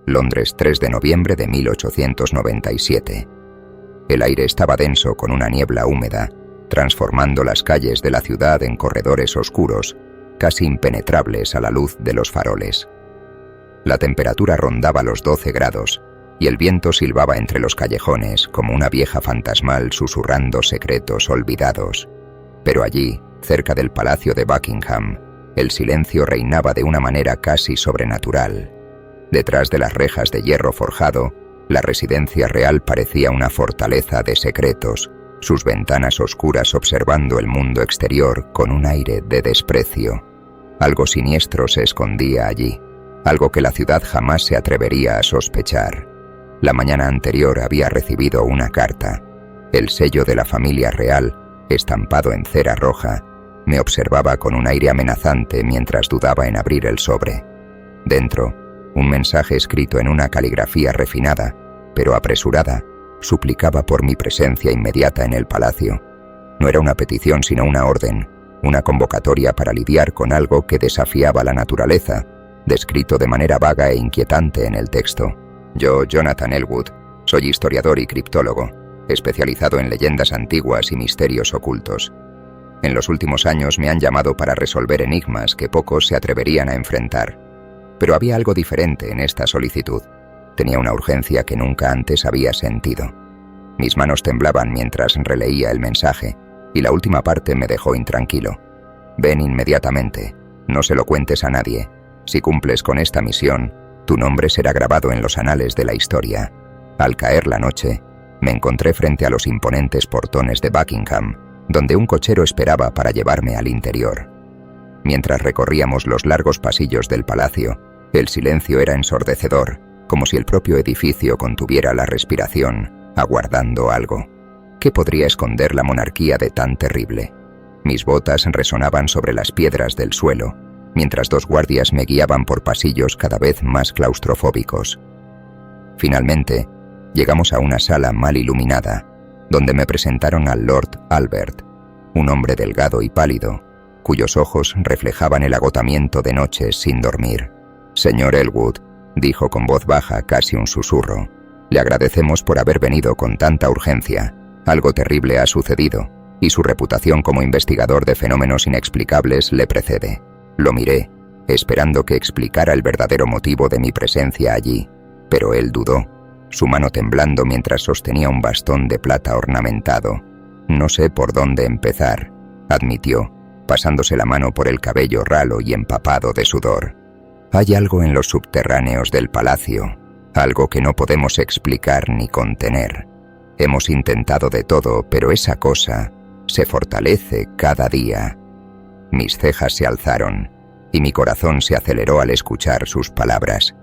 Londres, 3 de noviembre de 1897. El aire estaba denso con una niebla húmeda, transformando las calles de la ciudad en corredores oscuros, casi impenetrables a la luz de los faroles. La temperatura rondaba los 12 grados, y el viento silbaba entre los callejones como una vieja fantasmal susurrando secretos olvidados. Pero allí, cerca del Palacio de Buckingham, el silencio reinaba de una manera casi sobrenatural. Detrás de las rejas de hierro forjado, la residencia real parecía una fortaleza de secretos, sus ventanas oscuras observando el mundo exterior con un aire de desprecio. Algo siniestro se escondía allí, algo que la ciudad jamás se atrevería a sospechar. La mañana anterior había recibido una carta. El sello de la familia real, estampado en cera roja, me observaba con un aire amenazante mientras dudaba en abrir el sobre. Dentro, un mensaje escrito en una caligrafía refinada, pero apresurada, suplicaba por mi presencia inmediata en el palacio. No era una petición sino una orden, una convocatoria para lidiar con algo que desafiaba la naturaleza, descrito de manera vaga e inquietante en el texto. Yo, Jonathan Elwood, soy historiador y criptólogo, especializado en leyendas antiguas y misterios ocultos. En los últimos años me han llamado para resolver enigmas que pocos se atreverían a enfrentar. Pero había algo diferente en esta solicitud. Tenía una urgencia que nunca antes había sentido. Mis manos temblaban mientras releía el mensaje, y la última parte me dejó intranquilo. Ven inmediatamente, no se lo cuentes a nadie. Si cumples con esta misión, tu nombre será grabado en los anales de la historia. Al caer la noche, me encontré frente a los imponentes portones de Buckingham, donde un cochero esperaba para llevarme al interior. Mientras recorríamos los largos pasillos del palacio, el silencio era ensordecedor, como si el propio edificio contuviera la respiración, aguardando algo. ¿Qué podría esconder la monarquía de tan terrible? Mis botas resonaban sobre las piedras del suelo, mientras dos guardias me guiaban por pasillos cada vez más claustrofóbicos. Finalmente, llegamos a una sala mal iluminada, donde me presentaron al Lord Albert, un hombre delgado y pálido, cuyos ojos reflejaban el agotamiento de noches sin dormir. «Señor Elwood», dijo con voz baja, casi un susurro, «le agradecemos por haber venido con tanta urgencia. Algo terrible ha sucedido, y su reputación como investigador de fenómenos inexplicables le precede». Lo miré, esperando que explicara el verdadero motivo de mi presencia allí, pero él dudó, su mano temblando mientras sostenía un bastón de plata ornamentado. «No sé por dónde empezar», admitió, pasándose la mano por el cabello ralo y empapado de sudor. «Hay algo en los subterráneos del palacio, algo que no podemos explicar ni contener. Hemos intentado de todo, pero esa cosa se fortalece cada día». Mis cejas se alzaron, y mi corazón se aceleró al escuchar sus palabras.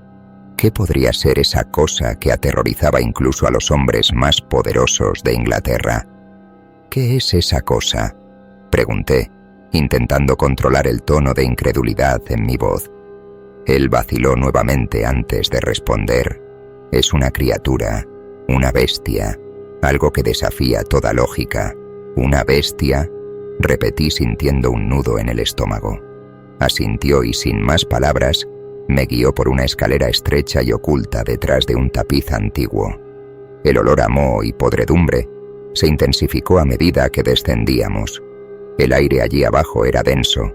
¿Qué podría ser esa cosa que aterrorizaba incluso a los hombres más poderosos de Inglaterra? «¿Qué es esa cosa?», pregunté, intentando controlar el tono de incredulidad en mi voz. Él vaciló nuevamente antes de responder. «Es una criatura, una bestia, algo que desafía toda lógica. ¿Una bestia?», repetí sintiendo un nudo en el estómago. Asintió y sin más palabras, me guió por una escalera estrecha y oculta detrás de un tapiz antiguo. El olor a moho y podredumbre se intensificó a medida que descendíamos. El aire allí abajo era denso,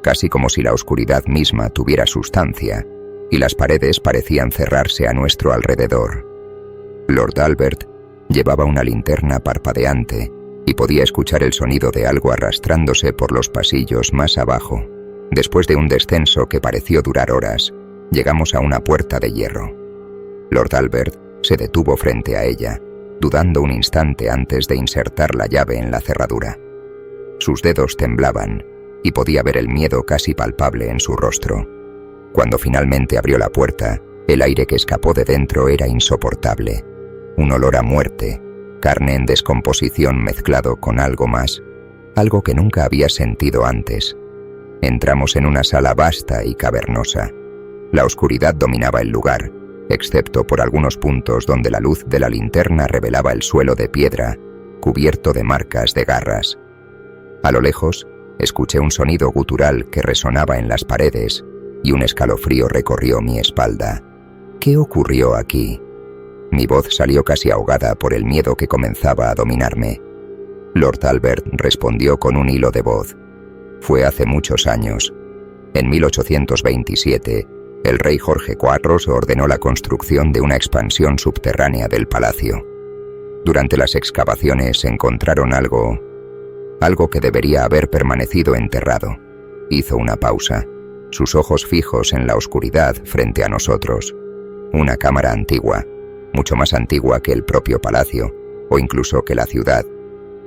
casi como si la oscuridad misma tuviera sustancia, y las paredes parecían cerrarse a nuestro alrededor. Lord Albert llevaba una linterna parpadeante y podía escuchar el sonido de algo arrastrándose por los pasillos más abajo. Después de un descenso que pareció durar horas, llegamos a una puerta de hierro. Lord Albert se detuvo frente a ella, dudando un instante antes de insertar la llave en la cerradura. Sus dedos temblaban, y podía ver el miedo casi palpable en su rostro. Cuando finalmente abrió la puerta, el aire que escapó de dentro era insoportable. Un olor a muerte, carne en descomposición mezclado con algo más, algo que nunca había sentido antes. Entramos en una sala vasta y cavernosa. La oscuridad dominaba el lugar, excepto por algunos puntos donde la luz de la linterna revelaba el suelo de piedra, cubierto de marcas de garras. A lo lejos, escuché un sonido gutural que resonaba en las paredes, y un escalofrío recorrió mi espalda. ¿Qué ocurrió aquí? Mi voz salió casi ahogada por el miedo que comenzaba a dominarme. Lord Albert respondió con un hilo de voz. Fue hace muchos años. En 1827, el rey Jorge IV ordenó la construcción de una expansión subterránea del palacio. Durante las excavaciones encontraron algo que debería haber permanecido enterrado. Hizo una pausa, sus ojos fijos en la oscuridad frente a nosotros. Una cámara antigua, mucho más antigua que el propio palacio, o incluso que la ciudad.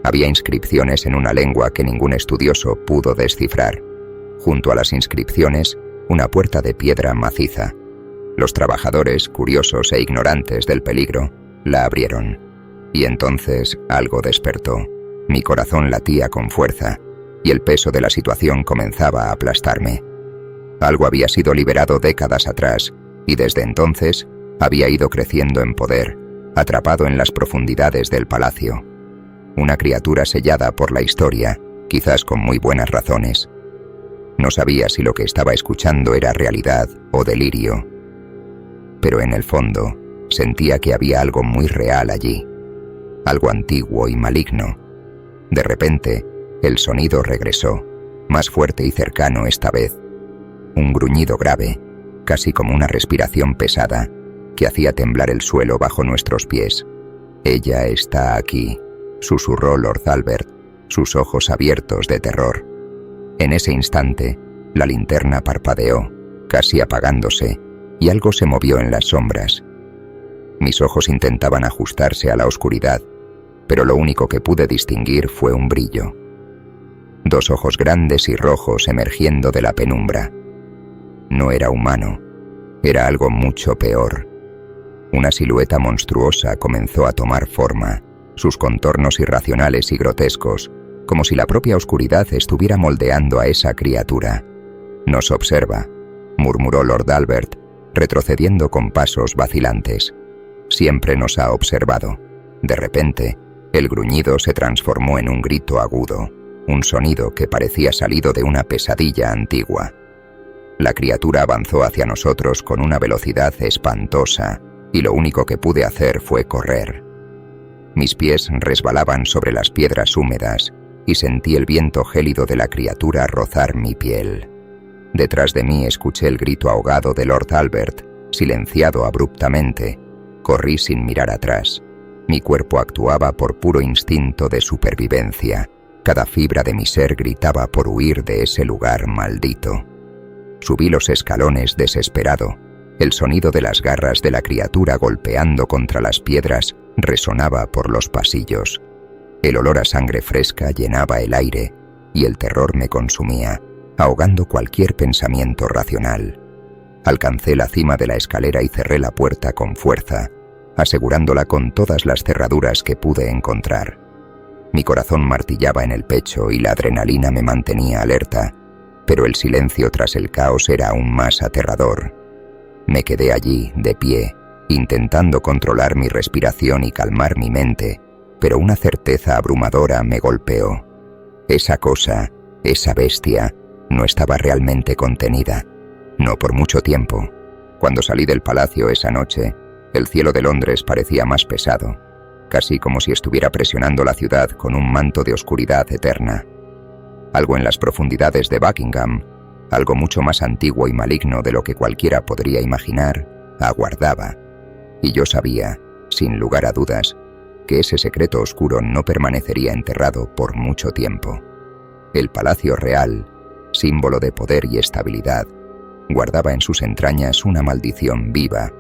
Había inscripciones en una lengua que ningún estudioso pudo descifrar. Junto a las inscripciones, una puerta de piedra maciza. Los trabajadores, curiosos e ignorantes del peligro, la abrieron. Y entonces algo despertó. Mi corazón latía con fuerza, y el peso de la situación comenzaba a aplastarme. Algo había sido liberado décadas atrás, y desde entonces había ido creciendo en poder, atrapado en las profundidades del palacio. Una criatura sellada por la historia, quizás con muy buenas razones. No sabía si lo que estaba escuchando era realidad o delirio. Pero en el fondo, sentía que había algo muy real allí. Algo antiguo y maligno. De repente, el sonido regresó, más fuerte y cercano esta vez. Un gruñido grave, casi como una respiración pesada, que hacía temblar el suelo bajo nuestros pies. «Ella está aquí», susurró Lord Albert, sus ojos abiertos de terror. En ese instante, la linterna parpadeó, casi apagándose, y algo se movió en las sombras. Mis ojos intentaban ajustarse a la oscuridad, pero lo único que pude distinguir fue un brillo. Dos ojos grandes y rojos emergiendo de la penumbra. No era humano, era algo mucho peor. Una silueta monstruosa comenzó a tomar forma, sus contornos irracionales y grotescos, como si la propia oscuridad estuviera moldeando a esa criatura. «Nos observa», murmuró Lord Albert, retrocediendo con pasos vacilantes. «Siempre nos ha observado». De repente, el gruñido se transformó en un grito agudo, un sonido que parecía salido de una pesadilla antigua. La criatura avanzó hacia nosotros con una velocidad espantosa, y lo único que pude hacer fue correr. Mis pies resbalaban sobre las piedras húmedas, y sentí el viento gélido de la criatura rozar mi piel. Detrás de mí escuché el grito ahogado de Lord Albert, silenciado abruptamente. Corrí sin mirar atrás. Mi cuerpo actuaba por puro instinto de supervivencia. Cada fibra de mi ser gritaba por huir de ese lugar maldito. Subí los escalones desesperado. El sonido de las garras de la criatura golpeando contra las piedras resonaba por los pasillos. El olor a sangre fresca llenaba el aire, y el terror me consumía, ahogando cualquier pensamiento racional. Alcancé la cima de la escalera y cerré la puerta con fuerza, asegurándola con todas las cerraduras que pude encontrar. Mi corazón martillaba en el pecho y la adrenalina me mantenía alerta, pero el silencio tras el caos era aún más aterrador. Me quedé allí, de pie, intentando controlar mi respiración y calmar mi mente, pero una certeza abrumadora me golpeó. Esa cosa, esa bestia, no estaba realmente contenida. No por mucho tiempo. Cuando salí del palacio esa noche, el cielo de Londres parecía más pesado, casi como si estuviera presionando la ciudad con un manto de oscuridad eterna. Algo en las profundidades de Buckingham, algo mucho más antiguo y maligno de lo que cualquiera podría imaginar, aguardaba. Y yo sabía, sin lugar a dudas, que ese secreto oscuro no permanecería enterrado por mucho tiempo. El Palacio Real, símbolo de poder y estabilidad, guardaba en sus entrañas una maldición viva,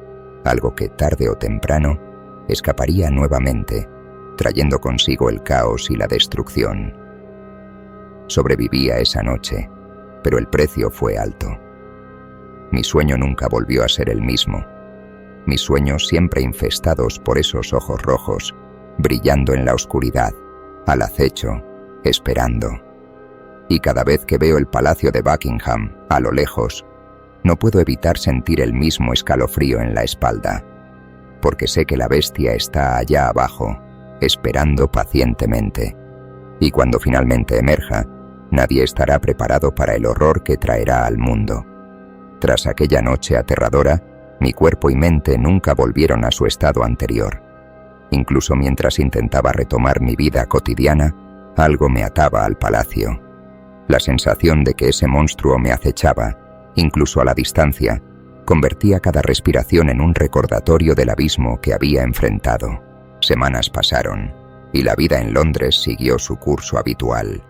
algo que tarde o temprano escaparía nuevamente, trayendo consigo el caos y la destrucción. Sobreviví a esa noche, pero el precio fue alto. Mi sueño nunca volvió a ser el mismo. Mis sueños siempre infestados por esos ojos rojos, brillando en la oscuridad, al acecho, esperando. Y cada vez que veo el Palacio de Buckingham, a lo lejos, no puedo evitar sentir el mismo escalofrío en la espalda, porque sé que la bestia está allá abajo, esperando pacientemente, y cuando finalmente emerja, nadie estará preparado para el horror que traerá al mundo. Tras aquella noche aterradora, Mi cuerpo y mente nunca volvieron a su estado anterior. Incluso mientras intentaba retomar mi vida cotidiana, algo me ataba al palacio. La sensación de que ese monstruo me acechaba, incluso a la distancia, convertía cada respiración en un recordatorio del abismo que había enfrentado. Semanas pasaron, y la vida en Londres siguió su curso habitual.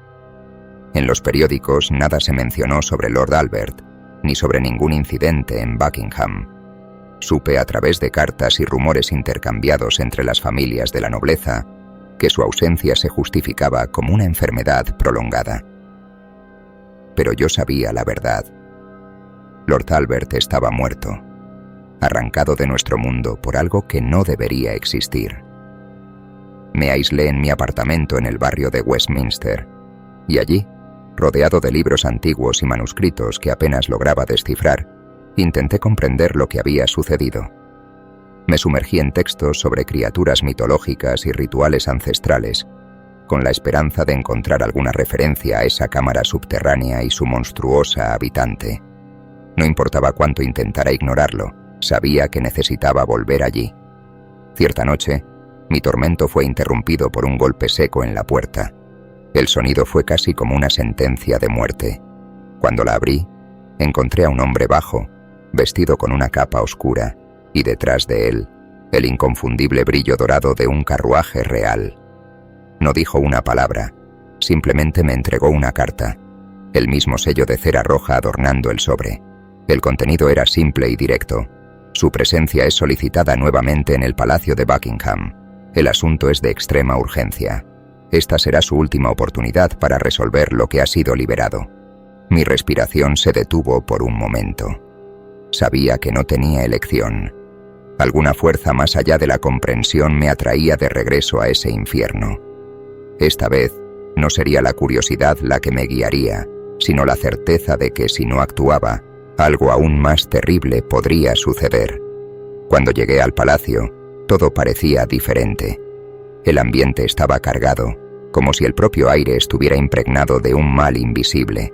En los periódicos nada se mencionó sobre Lord Albert, ni sobre ningún incidente en Buckingham. Supe a través de cartas y rumores intercambiados entre las familias de la nobleza que su ausencia se justificaba como una enfermedad prolongada. Pero yo sabía la verdad. Lord Albert estaba muerto, arrancado de nuestro mundo por algo que no debería existir. Me aislé en mi apartamento en el barrio de Westminster, y allí, rodeado de libros antiguos y manuscritos que apenas lograba descifrar, intenté comprender lo que había sucedido. Me sumergí en textos sobre criaturas mitológicas y rituales ancestrales, con la esperanza de encontrar alguna referencia a esa cámara subterránea y su monstruosa habitante. No importaba cuánto intentara ignorarlo, sabía que necesitaba volver allí. Cierta noche, mi tormento fue interrumpido por un golpe seco en la puerta. El sonido fue casi como una sentencia de muerte. Cuando la abrí, encontré a un hombre bajo, vestido con una capa oscura, y detrás de él, el inconfundible brillo dorado de un carruaje real. No dijo una palabra, simplemente me entregó una carta, el mismo sello de cera roja adornando el sobre. El contenido era simple y directo. Su presencia es solicitada nuevamente en el Palacio de Buckingham. El asunto es de extrema urgencia. Esta será su última oportunidad para resolver lo que ha sido liberado. Mi respiración se detuvo por un momento. Sabía que no tenía elección. Alguna fuerza más allá de la comprensión me atraía de regreso a ese infierno. Esta vez, no sería la curiosidad la que me guiaría, sino la certeza de que si no actuaba, algo aún más terrible podría suceder. Cuando llegué al palacio, todo parecía diferente. El ambiente estaba cargado, como si el propio aire estuviera impregnado de un mal invisible.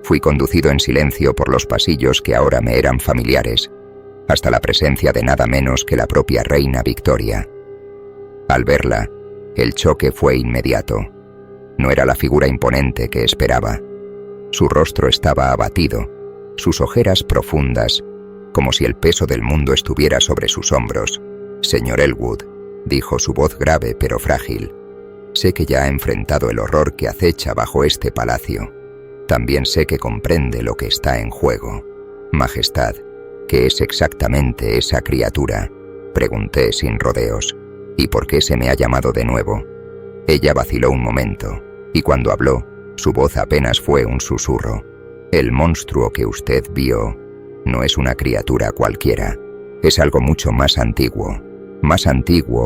Fui conducido en silencio por los pasillos que ahora me eran familiares, hasta la presencia de nada menos que la propia reina Victoria. Al verla, el choque fue inmediato. No era la figura imponente que esperaba. Su rostro estaba abatido, sus ojeras profundas, como si el peso del mundo estuviera sobre sus hombros. «Señor Elwood», dijo su voz grave pero frágil, «sé que ya ha enfrentado el horror que acecha bajo este palacio. También sé que comprende lo que está en juego. Majestad, ¿qué es exactamente esa criatura?», pregunté sin rodeos. «¿Y por qué se me ha llamado de nuevo?». Ella vaciló un momento, y cuando habló, su voz apenas fue un susurro. «El monstruo que usted vio no es una criatura cualquiera. Es algo mucho más antiguo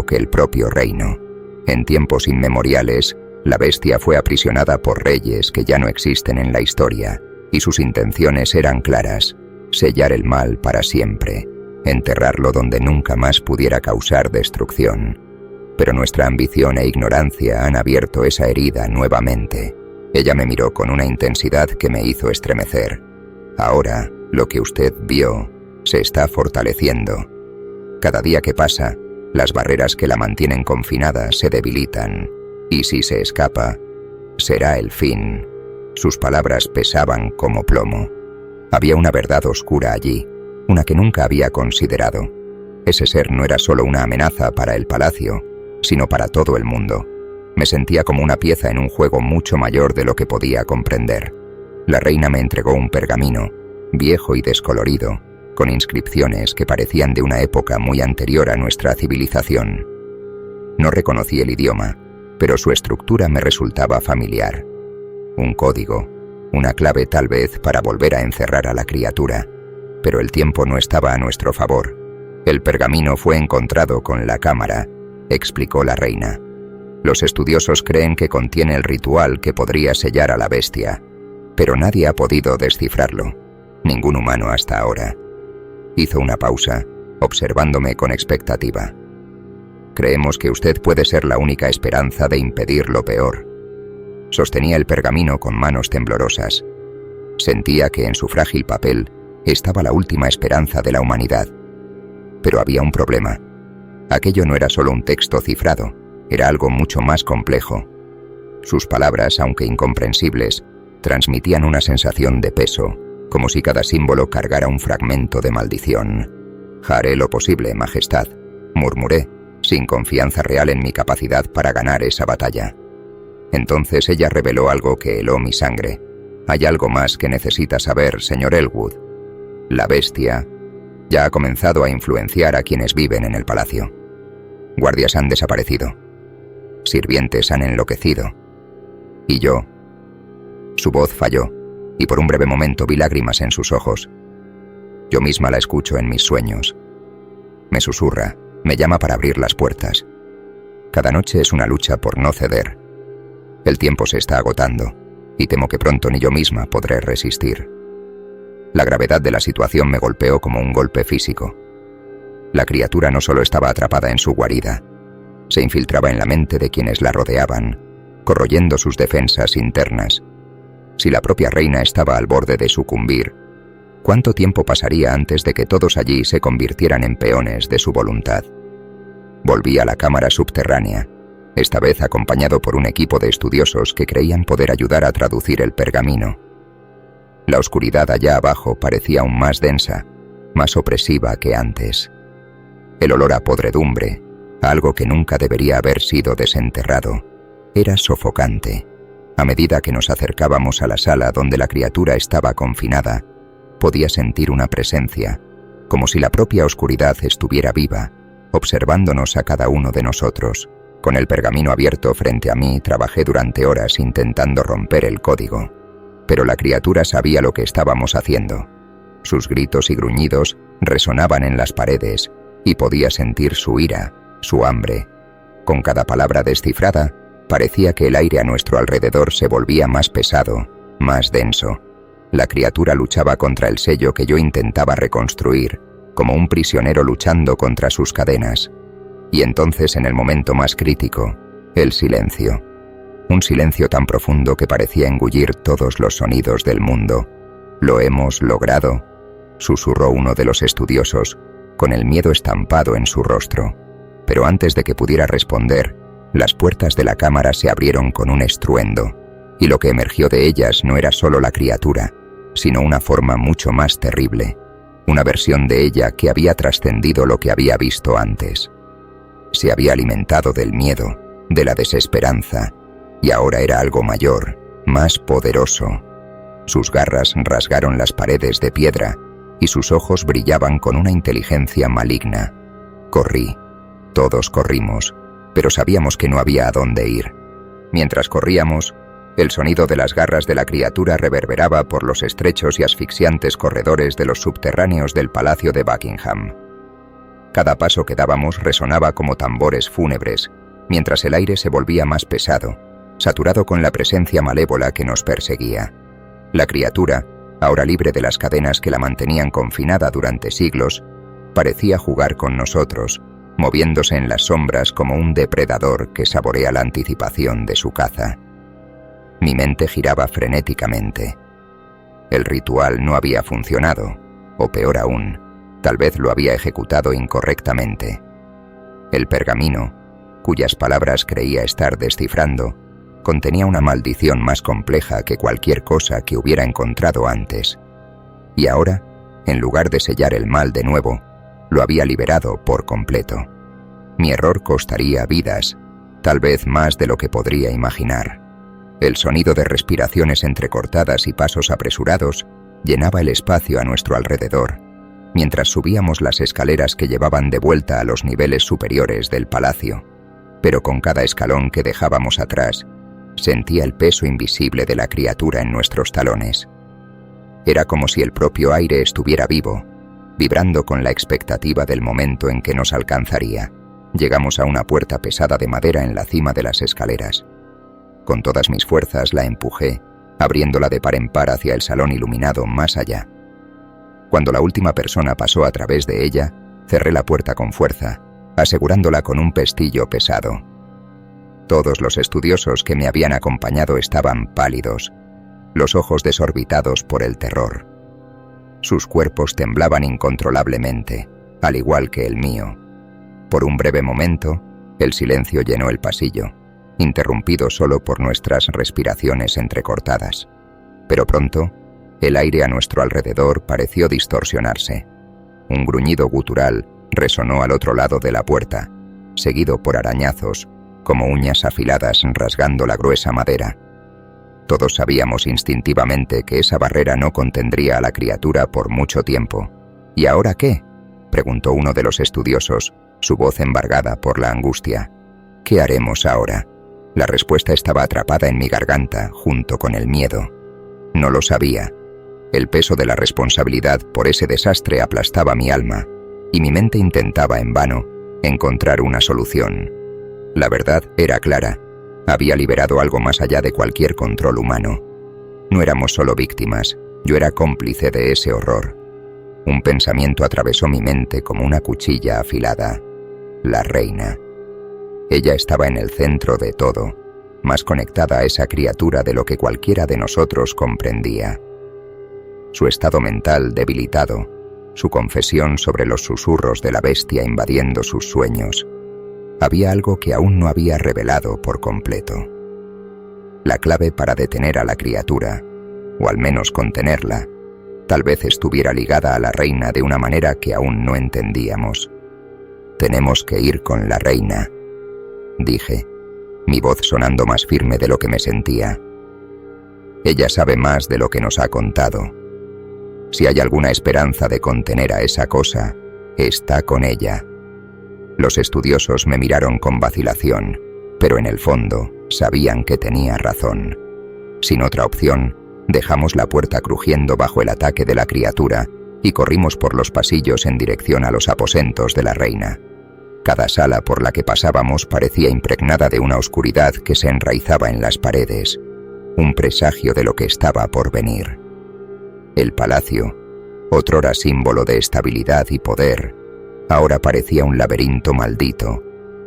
que el propio reino. En tiempos inmemoriales, la bestia fue aprisionada por reyes que ya no existen en la historia, y sus intenciones eran claras: sellar el mal para siempre, enterrarlo donde nunca más pudiera causar destrucción. Pero nuestra ambición e ignorancia han abierto esa herida nuevamente». Ella me miró con una intensidad que me hizo estremecer. «Ahora, lo que usted vio se está fortaleciendo. Cada día que pasa, las barreras que la mantienen confinada se debilitan, y si se escapa, será el fin». Sus palabras pesaban como plomo. Había una verdad oscura allí, una que nunca había considerado. Ese ser no era solo una amenaza para el palacio, sino para todo el mundo. Me sentía como una pieza en un juego mucho mayor de lo que podía comprender. La reina me entregó un pergamino, viejo y descolorido, con inscripciones que parecían de una época muy anterior a nuestra civilización. No reconocí el idioma, pero su estructura me resultaba familiar. Un código, una clave tal vez para volver a encerrar a la criatura, pero el tiempo no estaba a nuestro favor. «El pergamino fue encontrado con la cámara», explicó la reina. «Los estudiosos creen que contiene el ritual que podría sellar a la bestia, pero nadie ha podido descifrarlo, ningún humano hasta ahora». Hizo una pausa, observándome con expectativa. «Creemos que usted puede ser la única esperanza de impedir lo peor». Sostenía el pergamino con manos temblorosas. Sentía que en su frágil papel estaba la última esperanza de la humanidad, Pero había un problema. Aquello no era solo un texto cifrado, era algo mucho más complejo. Sus palabras, aunque incomprensibles, transmitían una sensación de peso, como si cada símbolo cargara un fragmento de maldición. «Haré lo posible, Majestad», murmuré, sin confianza real en mi capacidad para ganar esa batalla. Entonces ella reveló algo que heló mi sangre. «Hay algo más que necesita saber, señor Elwood. La bestia ya ha comenzado a influenciar a quienes viven en el palacio. Guardias han desaparecido. Sirvientes han enloquecido. Y yo...». Su voz falló, y por un breve momento vi lágrimas en sus ojos. Yo misma la escucho en mis sueños. Me susurra, me llama para abrir las puertas. Cada noche es una lucha por no ceder. El tiempo se está agotando, y temo que pronto ni yo misma podré resistir. La gravedad de la situación me golpeó como un golpe físico. La criatura no solo estaba atrapada en su guarida, se infiltraba en la mente de quienes la rodeaban, corroyendo sus defensas internas. Si la propia reina estaba al borde de sucumbir, ¿cuánto tiempo pasaría antes de que todos allí se convirtieran en peones de su voluntad? Volví a la cámara subterránea, esta vez acompañado por un equipo de estudiosos que creían poder ayudar a traducir el pergamino. La oscuridad allá abajo parecía aún más densa, más opresiva que antes. El olor a podredumbre, a algo que nunca debería haber sido desenterrado, era sofocante. A medida que nos acercábamos a la sala donde la criatura estaba confinada, podía sentir una presencia, como si la propia oscuridad estuviera viva, observándonos a cada uno de nosotros. Con el pergamino abierto frente a mí, trabajé durante horas intentando romper el código. Pero la criatura sabía lo que estábamos haciendo. Sus gritos y gruñidos resonaban en las paredes, y podía sentir su ira, su hambre. Con cada palabra descifrada, parecía que el aire a nuestro alrededor se volvía más pesado, más denso. La criatura luchaba contra el sello que yo intentaba reconstruir, como un prisionero luchando contra sus cadenas. Y entonces, en el momento más crítico, el silencio. Un silencio tan profundo que parecía engullir todos los sonidos del mundo. «Lo hemos logrado», susurró uno de los estudiosos, con el miedo estampado en su rostro. Pero antes de que pudiera responder, las puertas de la cámara se abrieron con un estruendo, y lo que emergió de ellas no era solo la criatura, sino una forma mucho más terrible, una versión de ella que había trascendido lo que había visto antes. Se había alimentado del miedo, de la desesperanza, y ahora era algo mayor, más poderoso. Sus garras rasgaron las paredes de piedra, y sus ojos brillaban con una inteligencia maligna. Corrí. Todos corrimos, pero sabíamos que no había a dónde ir. Mientras corríamos, el sonido de las garras de la criatura reverberaba por los estrechos y asfixiantes corredores de los subterráneos del Palacio de Buckingham. Cada paso que dábamos resonaba como tambores fúnebres, mientras el aire se volvía más pesado, saturado con la presencia malévola que nos perseguía. La criatura, ahora libre de las cadenas que la mantenían confinada durante siglos, parecía jugar con nosotros, moviéndose en las sombras como un depredador que saborea la anticipación de su caza. Mi mente giraba frenéticamente. El ritual no había funcionado, o peor aún, tal vez lo había ejecutado incorrectamente. El pergamino, cuyas palabras creía estar descifrando, contenía una maldición más compleja que cualquier cosa que hubiera encontrado antes. Y ahora, en lugar de sellar el mal de nuevo, lo había liberado por completo. Mi error costaría vidas, tal vez más de lo que podría imaginar. El sonido de respiraciones entrecortadas y pasos apresurados llenaba el espacio a nuestro alrededor, mientras subíamos las escaleras que llevaban de vuelta a los niveles superiores del palacio. Pero con cada escalón que dejábamos atrás, sentía el peso invisible de la criatura en nuestros talones. Era como si el propio aire estuviera vivo, vibrando con la expectativa del momento en que nos alcanzaría. Llegamos a una puerta pesada de madera en la cima de las escaleras. Con todas mis fuerzas la empujé, abriéndola de par en par hacia el salón iluminado más allá. Cuando la última persona pasó a través de ella, cerré la puerta con fuerza, asegurándola con un pestillo pesado. Todos los estudiosos que me habían acompañado estaban pálidos, los ojos desorbitados por el terror. Sus cuerpos temblaban incontrolablemente, al igual que el mío. Por un breve momento, el silencio llenó el pasillo, interrumpido solo por nuestras respiraciones entrecortadas. Pero pronto, el aire a nuestro alrededor pareció distorsionarse. Un gruñido gutural resonó al otro lado de la puerta, seguido por arañazos, como uñas afiladas rasgando la gruesa madera. Todos sabíamos instintivamente que esa barrera no contendría a la criatura por mucho tiempo. ¿Y ahora qué?, preguntó uno de los estudiosos, su voz embargada por la angustia. ¿Qué haremos ahora? La respuesta estaba atrapada en mi garganta junto con el miedo. No lo sabía. El peso de la responsabilidad por ese desastre aplastaba mi alma, y mi mente intentaba en vano encontrar una solución. La verdad era clara. Había liberado algo más allá de cualquier control humano. No éramos solo víctimas, yo era cómplice de ese horror. Un pensamiento atravesó mi mente como una cuchilla afilada. La reina. Ella estaba en el centro de todo, más conectada a esa criatura de lo que cualquiera de nosotros comprendía. Su estado mental debilitado, su confesión sobre los susurros de la bestia invadiendo sus sueños. Había algo que aún no había revelado por completo. La clave para detener a la criatura, o al menos contenerla, tal vez estuviera ligada a la reina de una manera que aún no entendíamos. «Tenemos que ir con la reina», dije, mi voz sonando más firme de lo que me sentía. Ella sabe más de lo que nos ha contado. Si hay alguna esperanza de contener a esa cosa, está con ella. Los estudiosos me miraron con vacilación, pero en el fondo sabían que tenía razón. Sin otra opción, dejamos la puerta crujiendo bajo el ataque de la criatura y corrimos por los pasillos en dirección a los aposentos de la reina. Cada sala por la que pasábamos parecía impregnada de una oscuridad que se enraizaba en las paredes, un presagio de lo que estaba por venir. El palacio, otrora símbolo de estabilidad y poder, ahora parecía un laberinto maldito,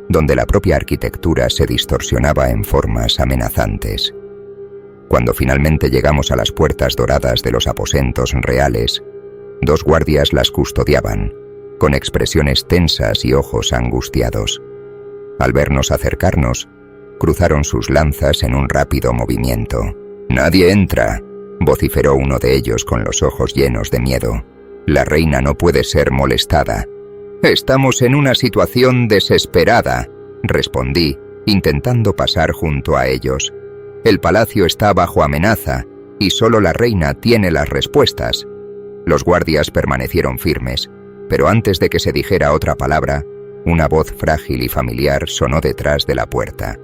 donde la propia arquitectura se distorsionaba en formas amenazantes. Cuando finalmente llegamos a las puertas doradas de los aposentos reales, 2 guardias las custodiaban, con expresiones tensas y ojos angustiados. Al vernos acercarnos, cruzaron sus lanzas en un rápido movimiento. «¡Nadie entra!», vociferó uno de ellos con los ojos llenos de miedo. «La reina no puede ser molestada». «Estamos en una situación desesperada», respondí, intentando pasar junto a ellos. «El palacio está bajo amenaza, y solo la reina tiene las respuestas». Los guardias permanecieron firmes, pero antes de que se dijera otra palabra, una voz frágil y familiar sonó detrás de la puerta.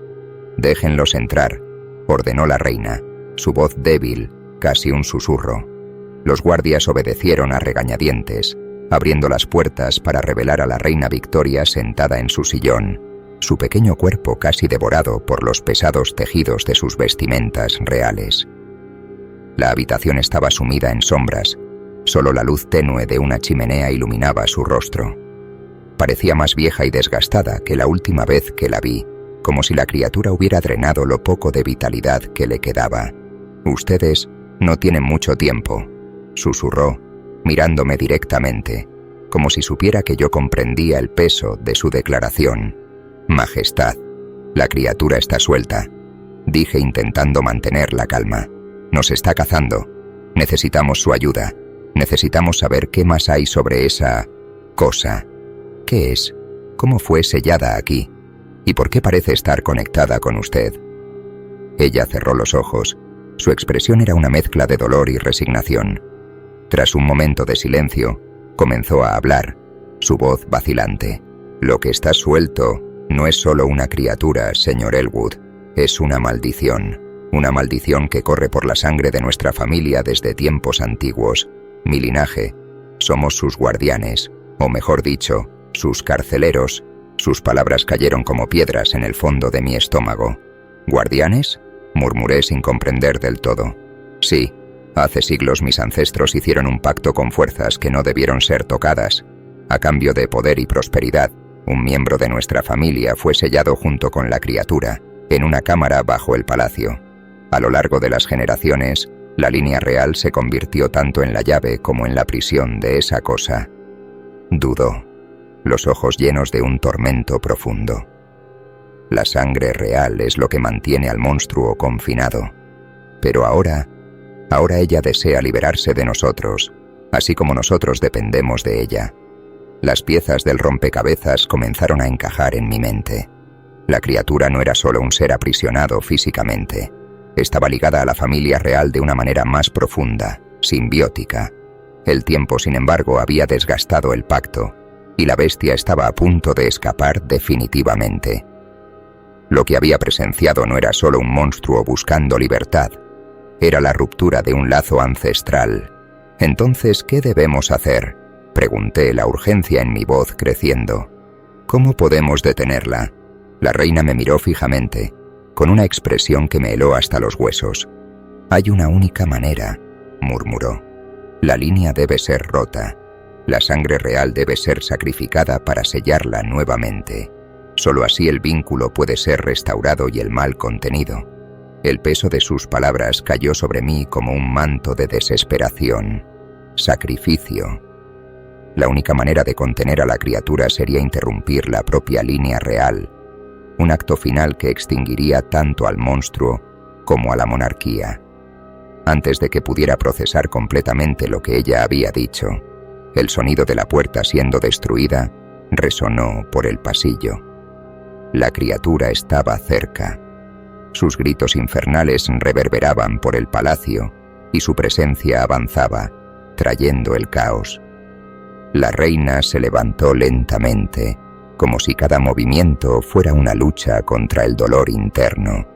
«Déjenlos entrar», ordenó la reina, su voz débil, casi un susurro. Los guardias obedecieron a regañadientes, abriendo las puertas para revelar a la reina Victoria sentada en su sillón, su pequeño cuerpo casi devorado por los pesados tejidos de sus vestimentas reales. La habitación estaba sumida en sombras. Solo la luz tenue de una chimenea iluminaba su rostro. Parecía más vieja y desgastada que la última vez que la vi, como si la criatura hubiera drenado lo poco de vitalidad que le quedaba. «Ustedes no tienen mucho tiempo», susurró, mirándome directamente, como si supiera que yo comprendía el peso de su declaración. «Majestad, la criatura está suelta», dije intentando mantener la calma. «Nos está cazando. Necesitamos su ayuda. Necesitamos saber qué más hay sobre esa cosa. ¿Qué es? ¿Cómo fue sellada aquí? ¿Y por qué parece estar conectada con usted?» Ella cerró los ojos. Su expresión era una mezcla de dolor y resignación. Tras un momento de silencio, comenzó a hablar, su voz vacilante. «Lo que está suelto no es solo una criatura, señor Elwood. Es una maldición que corre por la sangre de nuestra familia desde tiempos antiguos. Mi linaje, somos sus guardianes, o mejor dicho, sus carceleros». Sus palabras cayeron como piedras en el fondo de mi estómago. «¿Guardianes?», murmuré sin comprender del todo. «Sí, hace siglos mis ancestros hicieron un pacto con fuerzas que no debieron ser tocadas. A cambio de poder y prosperidad, un miembro de nuestra familia fue sellado junto con la criatura, en una cámara bajo el palacio. A lo largo de las generaciones, la línea real se convirtió tanto en la llave como en la prisión de esa cosa». Dudó. los ojos llenos de un tormento profundo. La sangre real es lo que mantiene al monstruo confinado, pero ahora ella desea liberarse de nosotros, así como nosotros dependemos de ella. Las piezas del rompecabezas comenzaron a encajar en mi mente. La criatura no era solo un ser aprisionado físicamente, estaba ligada a la familia real de una manera más profunda, simbiótica. El tiempo, sin embargo, había desgastado el pacto, y la bestia estaba a punto de escapar definitivamente. Lo que había presenciado no era solo un monstruo buscando libertad, era la ruptura de un lazo ancestral. Entonces, ¿qué debemos hacer?, pregunté, la urgencia en mi voz creciendo. ¿Cómo podemos detenerla? La reina me miró fijamente, con una expresión que me heló hasta los huesos. Hay una única manera, murmuró. La línea debe ser rota. La sangre real debe ser sacrificada para sellarla nuevamente. Solo así el vínculo puede ser restaurado y el mal contenido. El peso de sus palabras cayó sobre mí como un manto de desesperación. Sacrificio. La única manera de contener a la criatura sería interrumpir la propia línea real, un acto final que extinguiría tanto al monstruo como a la monarquía. Antes de que pudiera procesar completamente lo que ella había dicho, el sonido de la puerta siendo destruida resonó por el pasillo. La criatura estaba cerca. Sus gritos infernales reverberaban por el palacio y su presencia avanzaba, trayendo el caos. La reina se levantó lentamente, como si cada movimiento fuera una lucha contra el dolor interno.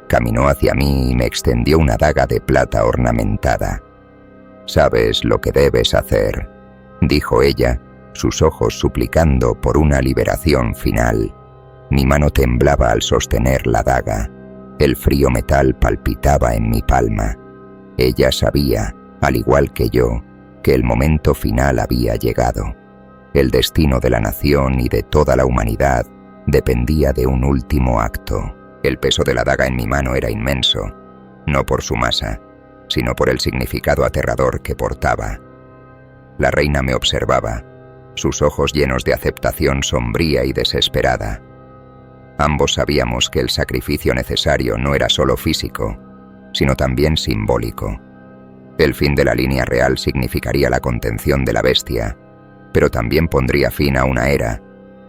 Caminó hacia mí y me extendió una daga de plata ornamentada. «Sabes lo que debes hacer», dijo ella, sus ojos suplicando por una liberación final. Mi mano temblaba al sostener la daga. El frío metal palpitaba en mi palma. Ella sabía, al igual que yo, que el momento final había llegado. El destino de la nación y de toda la humanidad dependía de un último acto. El peso de la daga en mi mano era inmenso, no por su masa, sino por el significado aterrador que portaba. La reina me observaba, sus ojos llenos de aceptación sombría y desesperada. Ambos sabíamos que el sacrificio necesario no era solo físico, sino también simbólico. El fin de la línea real significaría la contención de la bestia, pero también pondría fin a una era,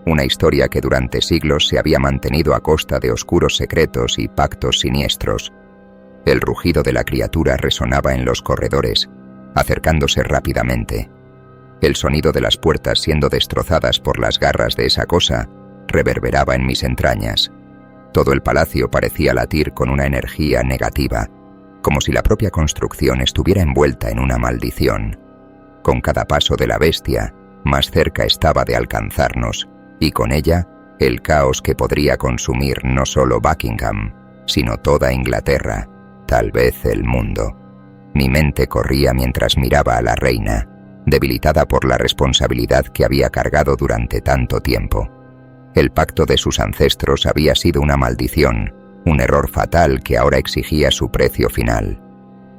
una historia que durante siglos se había mantenido a costa de oscuros secretos y pactos siniestros. El rugido de la criatura resonaba en los corredores, acercándose rápidamente. El sonido de las puertas siendo destrozadas por las garras de esa cosa reverberaba en mis entrañas. Todo el palacio parecía latir con una energía negativa, como si la propia construcción estuviera envuelta en una maldición. Con cada paso de la bestia, más cerca estaba de alcanzarnos, y con ella, el caos que podría consumir no solo Buckingham, sino toda Inglaterra, tal vez el mundo. Mi mente corría mientras miraba a la reina, debilitada por la responsabilidad que había cargado durante tanto tiempo. El pacto de sus ancestros había sido una maldición, un error fatal que ahora exigía su precio final.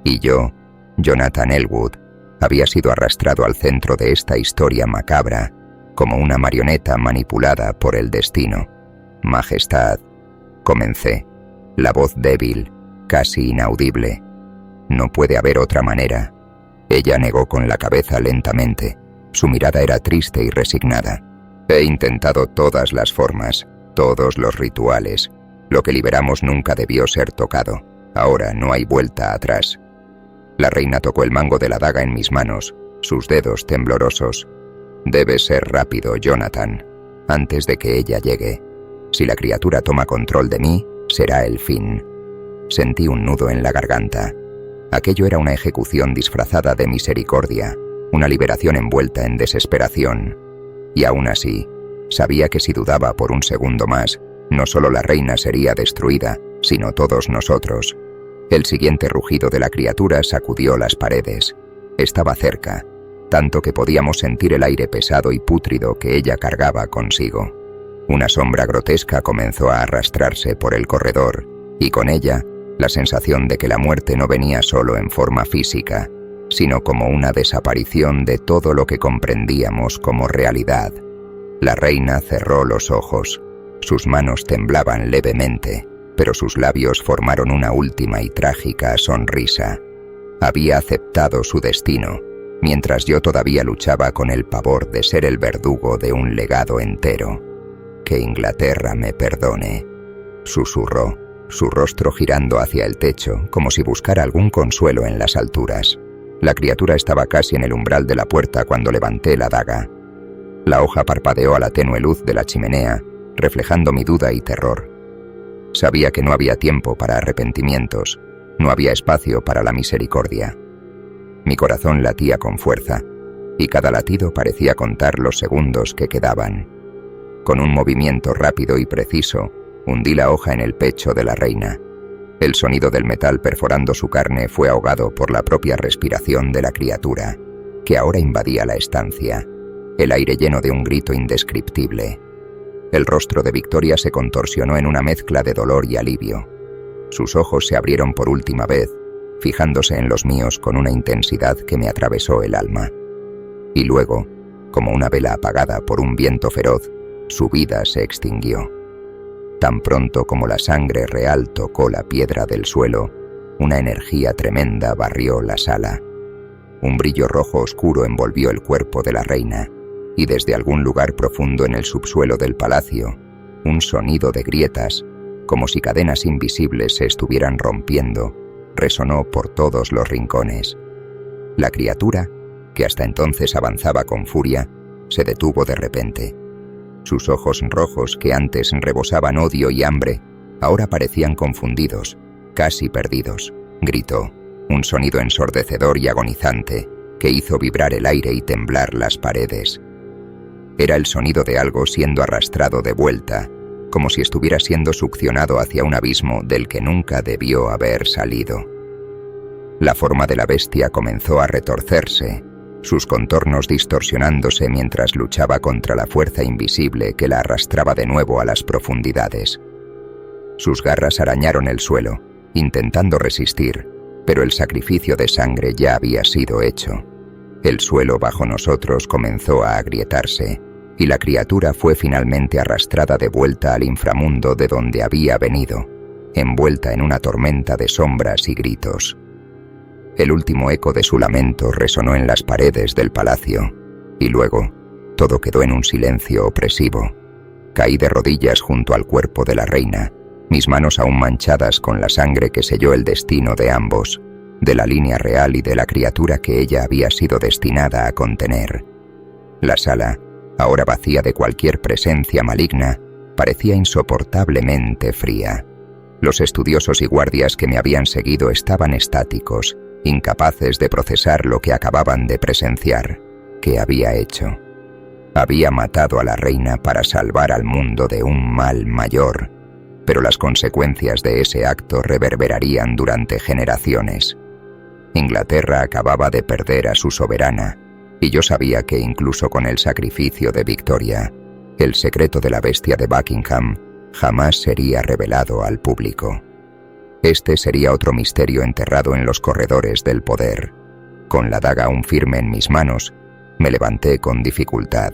Y yo, Jonathan Elwood, había sido arrastrado al centro de esta historia macabra, como una marioneta manipulada por el destino. «Majestad», comencé, la voz débil, casi inaudible. «No puede haber otra manera». Ella negó con la cabeza lentamente. Su mirada era triste y resignada. «He intentado todas las formas, todos los rituales. Lo que liberamos nunca debió ser tocado. Ahora no hay vuelta atrás». La reina tocó el mango de la daga en mis manos, sus dedos temblorosos. «Debes ser rápido, Jonathan, antes de que ella llegue. Si la criatura toma control de mí, será el fin». Sentí un nudo en la garganta. Aquello era una ejecución disfrazada de misericordia, una liberación envuelta en desesperación. Y aún así, sabía que si dudaba por un segundo más, no solo la reina sería destruida, sino todos nosotros. El siguiente rugido de la criatura sacudió las paredes. Estaba cerca, tanto que podíamos sentir el aire pesado y pútrido que ella cargaba consigo. Una sombra grotesca comenzó a arrastrarse por el corredor, y con ella, la sensación de que la muerte no venía solo en forma física, sino como una desaparición de todo lo que comprendíamos como realidad. La reina cerró los ojos. Sus manos temblaban levemente, pero sus labios formaron una última y trágica sonrisa. Había aceptado su destino, mientras yo todavía luchaba con el pavor de ser el verdugo de un legado entero. «Que Inglaterra me perdone», susurró, su rostro girando hacia el techo, como si buscara algún consuelo en las alturas. La criatura estaba casi en el umbral de la puerta cuando levanté la daga. La hoja parpadeó a la tenue luz de la chimenea, reflejando mi duda y terror. Sabía que no había tiempo para arrepentimientos, no había espacio para la misericordia. Mi corazón latía con fuerza, y cada latido parecía contar los segundos que quedaban. Con un movimiento rápido y preciso, hundí la hoja en el pecho de la reina. El sonido del metal perforando su carne fue ahogado por la propia respiración de la criatura, que ahora invadía la estancia, el aire lleno de un grito indescriptible. El rostro de Victoria se contorsionó en una mezcla de dolor y alivio. Sus ojos se abrieron por última vez, fijándose en los míos con una intensidad que me atravesó el alma. Y luego, como una vela apagada por un viento feroz, su vida se extinguió. Tan pronto como la sangre real tocó la piedra del suelo, una energía tremenda barrió la sala. Un brillo rojo oscuro envolvió el cuerpo de la reina, y desde algún lugar profundo en el subsuelo del palacio, un sonido de grietas, como si cadenas invisibles se estuvieran rompiendo, resonó por todos los rincones. La criatura, que hasta entonces avanzaba con furia, se detuvo de repente. Sus ojos rojos, que antes rebosaban odio y hambre, ahora parecían confundidos, casi perdidos. Gritó, un sonido ensordecedor y agonizante, que hizo vibrar el aire y temblar las paredes. Era el sonido de algo siendo arrastrado de vuelta, como si estuviera siendo succionado hacia un abismo del que nunca debió haber salido. La forma de la bestia comenzó a retorcerse, sus contornos distorsionándose mientras luchaba contra la fuerza invisible que la arrastraba de nuevo a las profundidades. Sus garras arañaron el suelo, intentando resistir, pero el sacrificio de sangre ya había sido hecho. El suelo bajo nosotros comenzó a agrietarse, y la criatura fue finalmente arrastrada de vuelta al inframundo de donde había venido, envuelta en una tormenta de sombras y gritos. El último eco de su lamento resonó en las paredes del palacio, y luego todo quedó en un silencio opresivo. Caí de rodillas junto al cuerpo de la reina, mis manos aún manchadas con la sangre que selló el destino de ambos, de la línea real y de la criatura que ella había sido destinada a contener. La sala, ahora vacía de cualquier presencia maligna, parecía insoportablemente fría. Los estudiosos y guardias que me habían seguido estaban estáticos, incapaces de procesar lo que acababan de presenciar. ¿Qué había hecho? Había matado a la reina para salvar al mundo de un mal mayor, pero las consecuencias de ese acto reverberarían durante generaciones. Inglaterra acababa de perder a su soberana, y yo sabía que incluso con el sacrificio de Victoria, el secreto de la bestia de Buckingham jamás sería revelado al público. Este sería otro misterio enterrado en los corredores del poder. Con la daga aún firme en mis manos, me levanté con dificultad.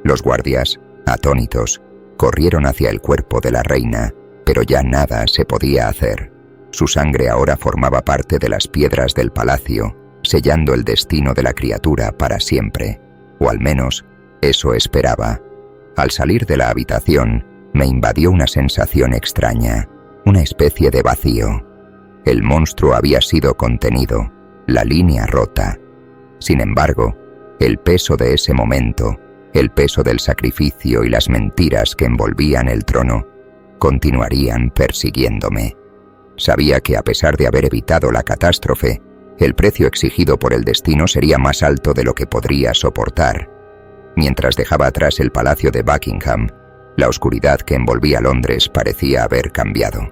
Los guardias, atónitos, corrieron hacia el cuerpo de la reina, pero ya nada se podía hacer. Su sangre ahora formaba parte de las piedras del palacio, sellando el destino de la criatura para siempre, o al menos eso esperaba. Al salir de la habitación, me invadió una sensación extraña, una especie de vacío. El monstruo había sido contenido, la línea rota. Sin embargo, el peso de ese momento, el peso del sacrificio y las mentiras que envolvían el trono, continuarían persiguiéndome. Sabía que a pesar de haber evitado la catástrofe, el precio exigido por el destino sería más alto de lo que podría soportar. Mientras dejaba atrás el palacio de Buckingham, la oscuridad que envolvía Londres parecía haber cambiado.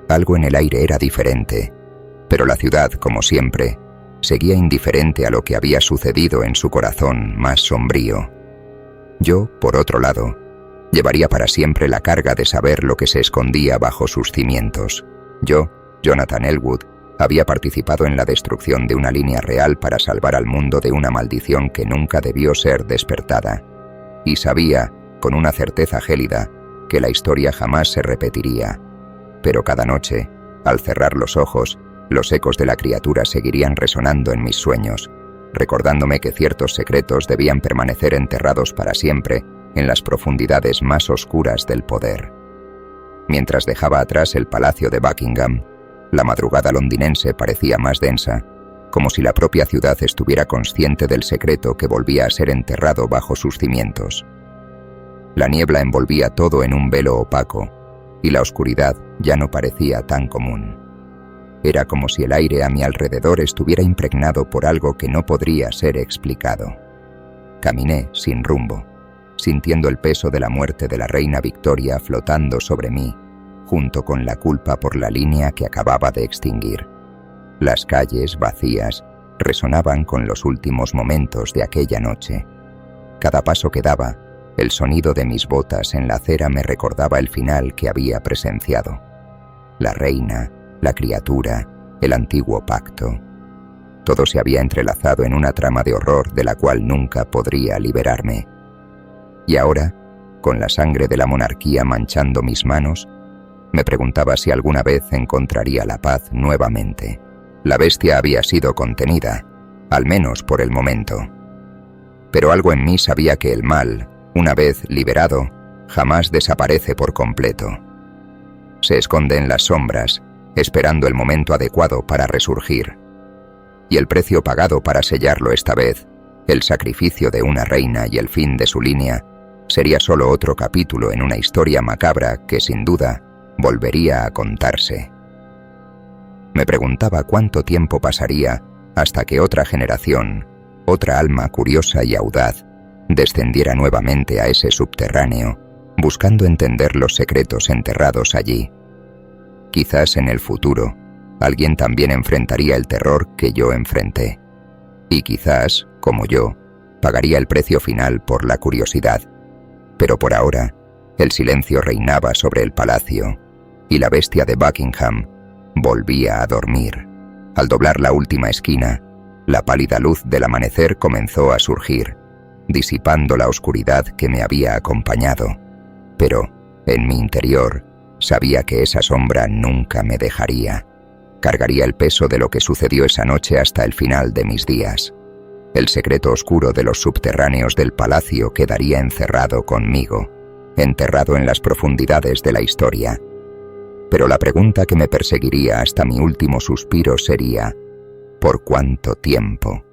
Algo en el aire era diferente, pero la ciudad, como siempre, seguía indiferente a lo que había sucedido en su corazón más sombrío. Yo, por otro lado, llevaría para siempre la carga de saber lo que se escondía bajo sus cimientos. Yo, Jonathan Elwood, había participado en la destrucción de una línea real para salvar al mundo de una maldición que nunca debió ser despertada. y sabía, con una certeza gélida, que la historia jamás se repetiría. Pero cada noche, al cerrar los ojos, los ecos de la criatura seguirían resonando en mis sueños, recordándome que ciertos secretos debían permanecer enterrados para siempre en las profundidades más oscuras del poder. Mientras dejaba atrás el palacio de Buckingham, la madrugada londinense parecía más densa, como si la propia ciudad estuviera consciente del secreto que volvía a ser enterrado bajo sus cimientos. La niebla envolvía todo en un velo opaco, y la oscuridad ya no parecía tan común. Era como si el aire a mi alrededor estuviera impregnado por algo que no podría ser explicado. Caminé sin rumbo, sintiendo el peso de la muerte de la reina Victoria flotando sobre mí, junto con la culpa por la línea que acababa de extinguir. Las calles, vacías, resonaban con los últimos momentos de aquella noche. Cada paso que daba, el sonido de mis botas en la acera me recordaba el final que había presenciado. La reina, la criatura, el antiguo pacto. Todo se había entrelazado en una trama de horror de la cual nunca podría liberarme. Y ahora, con la sangre de la monarquía manchando mis manos, me preguntaba si alguna vez encontraría la paz nuevamente. La bestia había sido contenida, al menos por el momento. Pero algo en mí sabía que el mal, una vez liberado, jamás desaparece por completo. Se esconde en las sombras, esperando el momento adecuado para resurgir. Y el precio pagado para sellarlo esta vez, el sacrificio de una reina y el fin de su línea, sería solo otro capítulo en una historia macabra que, sin duda, volvería a contarse. Me preguntaba cuánto tiempo pasaría hasta que otra generación, otra alma curiosa y audaz, descendiera nuevamente a ese subterráneo, buscando entender los secretos enterrados allí. Quizás en el futuro, alguien también enfrentaría el terror que yo enfrenté. Y quizás, como yo, pagaría el precio final por la curiosidad. Pero por ahora, el silencio reinaba sobre el palacio, y la bestia de Buckingham volvía a dormir. Al doblar la última esquina, la pálida luz del amanecer comenzó a surgir, disipando la oscuridad que me había acompañado. Pero, en mi interior, sabía que esa sombra nunca me dejaría. Cargaría el peso de lo que sucedió esa noche hasta el final de mis días. El secreto oscuro de los subterráneos del palacio quedaría encerrado conmigo, enterrado en las profundidades de la historia. Pero la pregunta que me perseguiría hasta mi último suspiro sería: ¿por cuánto tiempo?